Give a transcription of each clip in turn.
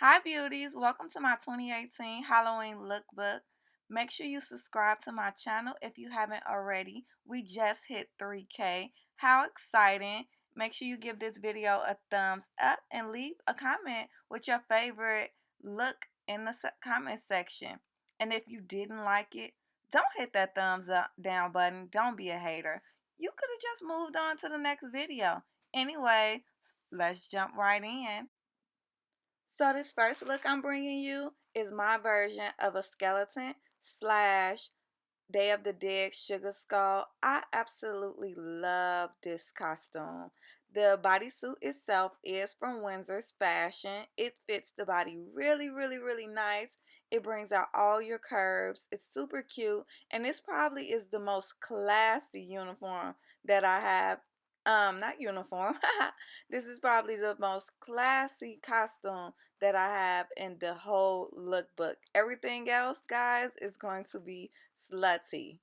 Hi beauties, welcome to my 2018 Halloween lookbook. Make sure you subscribe to my channel if you haven't already. We just hit 3K. How exciting. Make sure you give this video a thumbs up and leave a comment with your favorite look in the comment section. And if you didn't like it, don't hit that thumbs up down button. Don't be a hater. You could have just moved on to the next video. Anyway, let's jump right in. So this first look I'm bringing you is my version of a skeleton slash Day of the Dead Sugar Skull. I absolutely love this costume. The bodysuit itself is from Windsor's Fashion. It fits the body really nice. It brings out all your curves. It's super cute. And this probably is the most classy uniform that I have. Not uniform. This is probably the most classy costume that I have in the whole lookbook. Everything else, guys, is going to be slutty.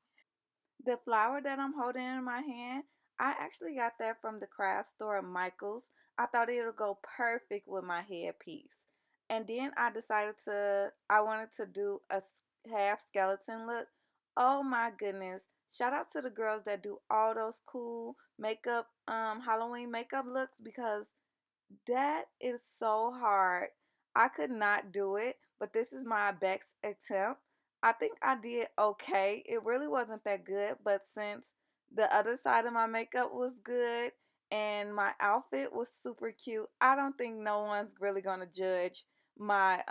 The flower that I'm holding in my hand, I actually got that from the craft store at Michael's. I thought it would go perfect with my headpiece. And then I decided I wanted to do a half skeleton look. Oh my goodness. Shout out to the girls that do all those cool makeup, Halloween makeup looks, because that is so hard. I could not do it, but this is my best attempt. I think I did okay. It really wasn't that good, but since the other side of my makeup was good and my outfit was super cute, I don't think no one's really gonna judge my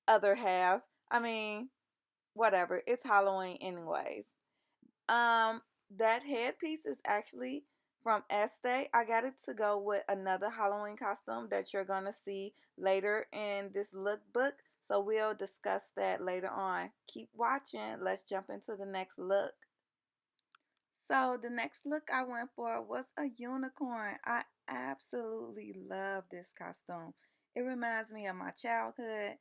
other half. I mean, whatever. It's Halloween anyways. Um, that headpiece is actually from Estee. I got it to go with another Halloween costume that you're gonna see later in this lookbook. So we'll discuss that later on. Keep watching. Let's jump into the next look. So the next look I went for was a unicorn. I absolutely love this costume. It reminds me of my childhood.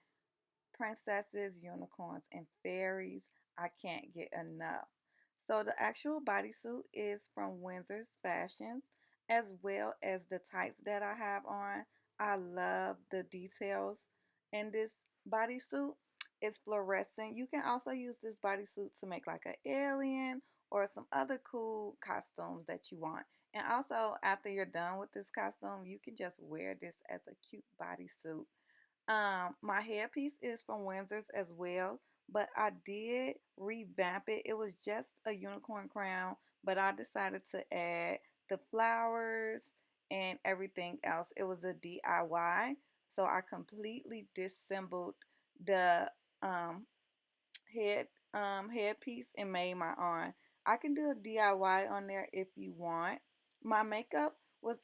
Princesses, unicorns, and fairies. I can't get enough. So the actual bodysuit is from Windsor's Fashions, as well as the tights that I have on. I love the details in this bodysuit. It's fluorescent. You can also use this bodysuit to make like an alien or some other cool costumes that you want. And also, after you're done with this costume, you can just wear this as a cute bodysuit. My hairpiece is from Windsor's as well, but I did revamp it. It was just a unicorn crown, but I decided to add the flowers and everything else. It was a DIY, so I completely disassembled the um, headpiece and made my own. I can do a DIY on there if you want. My makeup was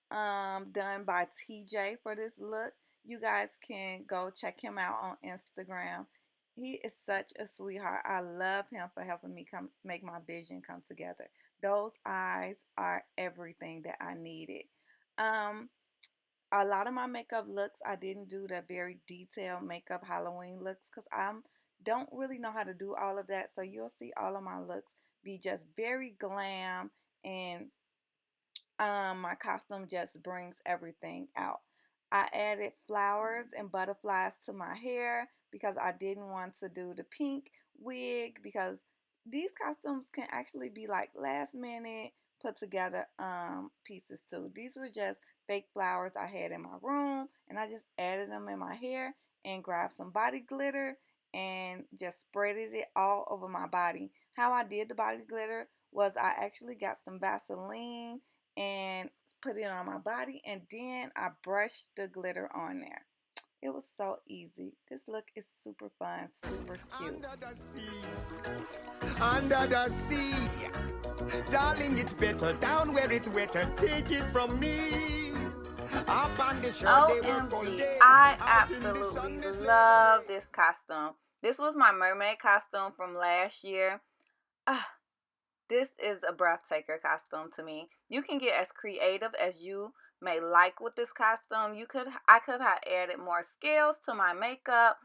done by TJ for this look. You guys can go check him out on Instagram. He is such a sweetheart. I love him for helping me come make my vision come together. Those eyes are everything that I needed. Um, a lot of my makeup looks, I didn't do the very detailed makeup Halloween looks because I don't really know how to do all of that. So you'll see all of my looks be just very glam, and my costume just brings everything out. I added flowers and butterflies to my hair because I didn't want to do the pink wig, because these costumes can actually be like last minute put together pieces too. These were just fake flowers I had in my room, and I just added them in my hair and grabbed some body glitter and just spreaded it all over my body. How I did the body glitter was I actually got some Vaseline and put it on my body, and then I brushed the glitter on there. It was so easy. This look is super fun, super cute. Under the sea, darling, it's better down where it's wetter. Take it from me. Up on the shore, they work all OMG, day. I Out in the sun, absolutely there's love labor. this costume. This was my mermaid costume from last year. Ah, this is a breathtaker costume to me. You can get as creative as you may like with this costume. I could have added more scales to my makeup,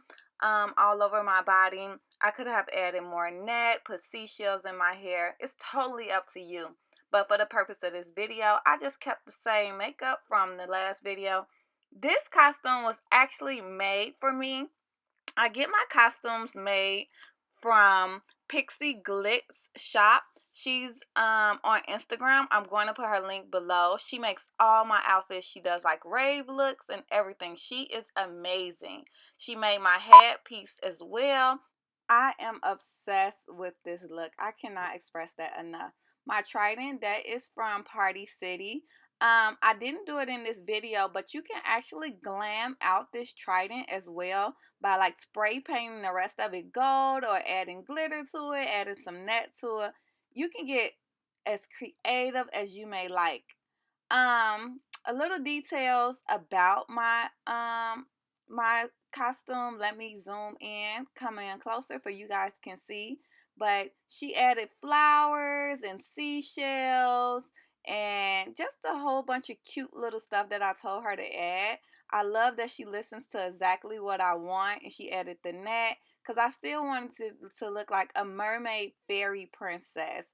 all over my body. I could have added more net, put seashells in my hair. It's totally up to you. But for the purpose of this video, I just kept the same makeup from the last video. This costume was actually made for me. I get my costumes made from Pixie Glitz Shop. She's on Instagram. I'm going to put her link below. She makes all my outfits. She does like rave looks and everything. She is amazing. She made my headpiece as well. I am obsessed with this look. I cannot express that enough. My trident, that is from Party City. I didn't do it in this video, but you can actually glam out this trident as well by like spray painting the rest of it gold or adding glitter to it, adding some net to it. You can get as creative as you may like. A little details about my costume. Let me zoom in, come in closer for you guys can see. But she added flowers and seashells and just a whole bunch of cute little stuff that I told her to add. I love that she listens to exactly what I want, and she added the net because I still wanted to look like a mermaid fairy princess.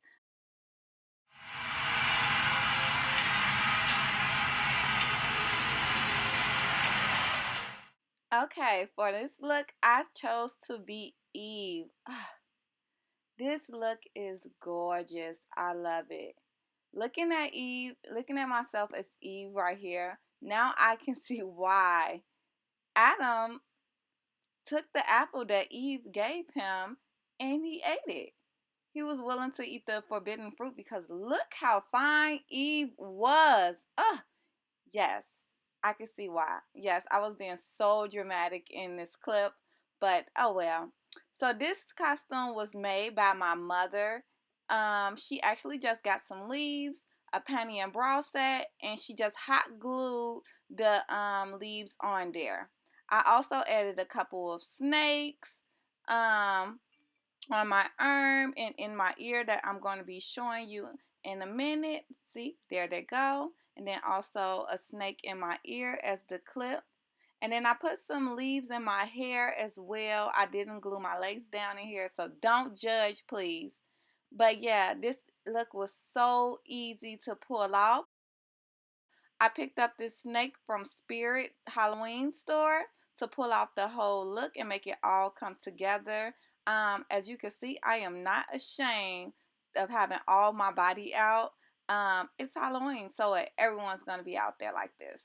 Okay, for this look, I chose to be Eve. This look is gorgeous. I love it. Looking at Eve, looking at myself as Eve right here, now I can see why Adam took the apple that Eve gave him and he ate it. He was willing to eat the forbidden fruit because look how fine Eve was. Ugh. Yes, I can see why. Yes, I was being so dramatic in this clip, but oh well. So this costume was made by my mother. She actually just got some leaves, a panty and bra set, and she just hot glued the leaves on there. I also added a couple of snakes on my arm and in my ear that I'm going to be showing you in a minute. See, there they go. And then also a snake in my ear as the clip. And then I put some leaves in my hair as well. I didn't glue my lace down in here, so don't judge, please. But yeah, this look was so easy to pull off. I picked up this snake from Spirit Halloween store to pull off the whole look and make it all come together. As you can see, I am not ashamed of having all my body out. It's Halloween, so everyone's going to be out there like this.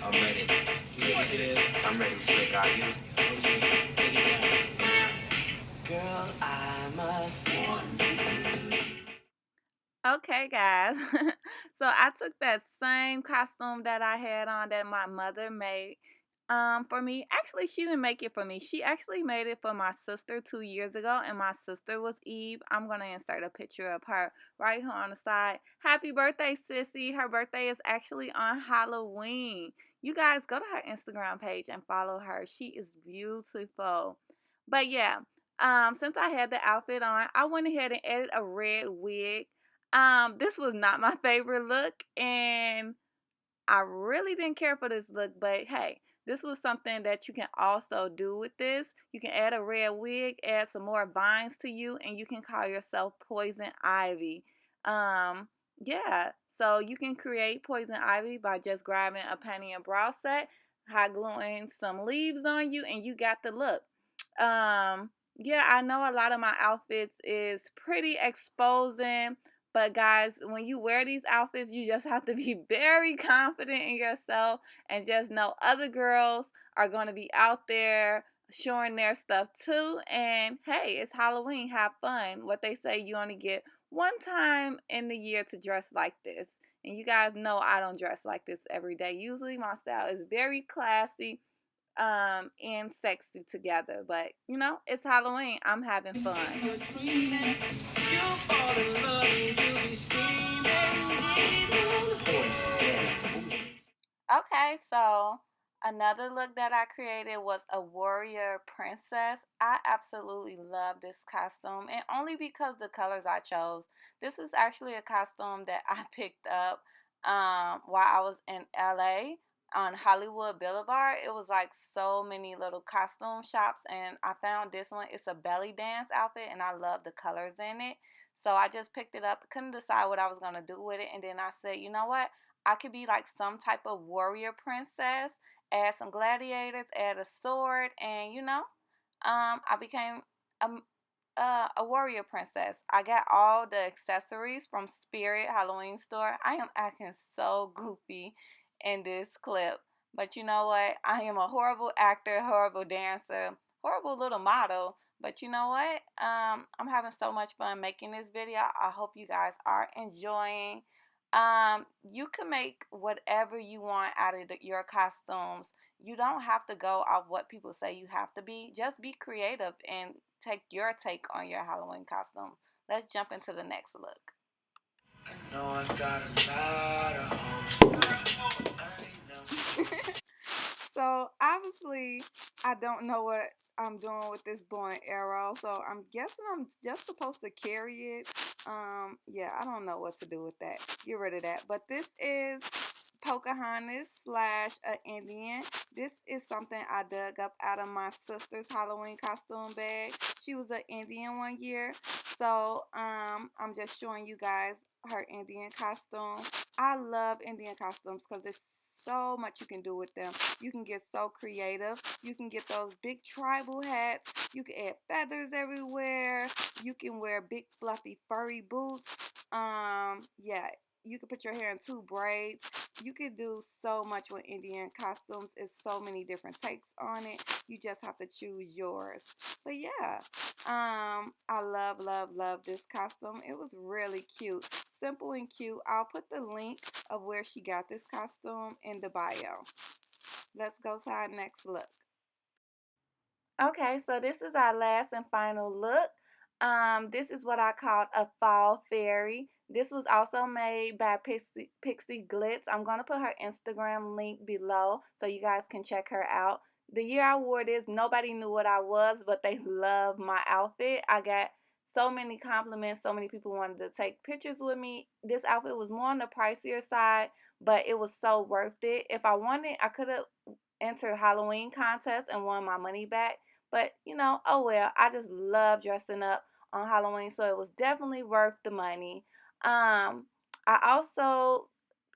I'm ready. I'm ready, slick. Are you? Girl, I must want you. Okay, guys. So I took that same costume that I had on that my mother made for me. Actually, she didn't make it for me. She actually made it for my sister 2 years ago, and my sister was Eve. I'm going to insert a picture of her right here on the side. Happy birthday, sissy. Her birthday is actually on Halloween. You guys go to her Instagram page and follow her. She is beautiful. But yeah, since I had the outfit on, I went ahead and added a red wig. This was not my favorite look, and I really didn't care for this look, but hey, this was something that you can also do with this. You can add a red wig, add some more vines to you, and you can call yourself Poison Ivy. Um, yeah, so you can create Poison Ivy by just grabbing a panty and bra set, hot gluing some leaves on you, and you got the look. Yeah, I know a lot of my outfits is pretty exposing, but guys, when you wear these outfits, you just have to be very confident in yourself and just know other girls are going to be out there showing their stuff too. And hey, it's Halloween. Have fun. What they say, you only get one time in the year to dress like this. And you guys know I don't dress like this every day. Usually my style is very classy and sexy together. But you know, it's Halloween. I'm having fun. Okay, so another look that I created was a warrior princess. I absolutely love this costume, and only because the colors I chose. This is actually a costume that I picked up while I was in LA on Hollywood Boulevard. It was like so many little costume shops, and I found this one. It's a belly dance outfit, and I love the colors in it. So I just picked it up, couldn't decide what I was going to do with it. And then I said, you know what? I could be like some type of warrior princess, add some gladiators, add a sword, and I became a, a warrior princess. I got all the accessories from Spirit Halloween store. I am acting so goofy in this clip. But you know what? I am a horrible actor, horrible dancer, horrible little model. But you know what? I'm having so much fun making this video. I hope you guys are enjoying. You can make whatever you want out of your costumes. You don't have to go off what people say you have to be. Just be creative and take your take on your Halloween costume. Let's jump into the next look. I know I've got a lot of hope. So obviously, I don't know what I'm doing with this bow and arrow. So I'm guessing I'm just supposed to carry it. Yeah, I don't know what to do with that. Get rid of that. But this is Pocahontas slash an Indian. This is something I dug up out of my sister's Halloween costume bag. She was an Indian one year. So I'm just showing you guys her Indian costume. I love Indian costumes because it's so much you can do with them. You can get so creative. You can get those big tribal hats. You can add feathers everywhere. You can wear big fluffy furry boots. Yeah, you can put your hair in 2 braids. You can do so much with Indian costumes. It's so many different takes on it. You just have to choose yours. But yeah, I love, love, love this costume. It was really cute. Simple and cute. I'll put the link of where she got this costume in the bio. Let's go to our next look. Okay, so this is our last and final look. This is what I called a fall fairy. This was also made by Pixie Glitz. I'm going to put her Instagram link below so you guys can check her out. The year I wore this, nobody knew what I was, but they loved my outfit. I got so many compliments. So many people wanted to take pictures with me. This outfit was more on the pricier side, but it was so worth it. If I wanted, I could have entered Halloween contest and won my money back. But, oh well, I just love dressing up on Halloween, so it was definitely worth the money. I also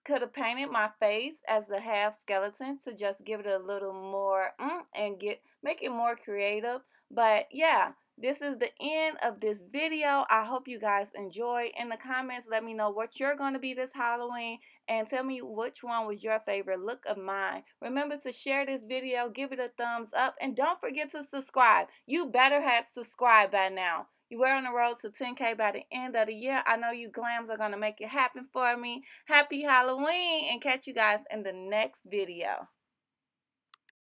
could have painted my face as the half skeleton to just give it a little more and make it more creative. But yeah, this is the end of this video. I hope you guys enjoy. In the comments, let me know what you're going to be this Halloween and tell me which one was your favorite look of mine. Remember to share this video, give it a thumbs up, and don't forget to subscribe. You better have subscribed by now. We're on the road to 10K by the end of the year. I know you glams are going to make it happen for me. Happy Halloween, and catch you guys in the next video.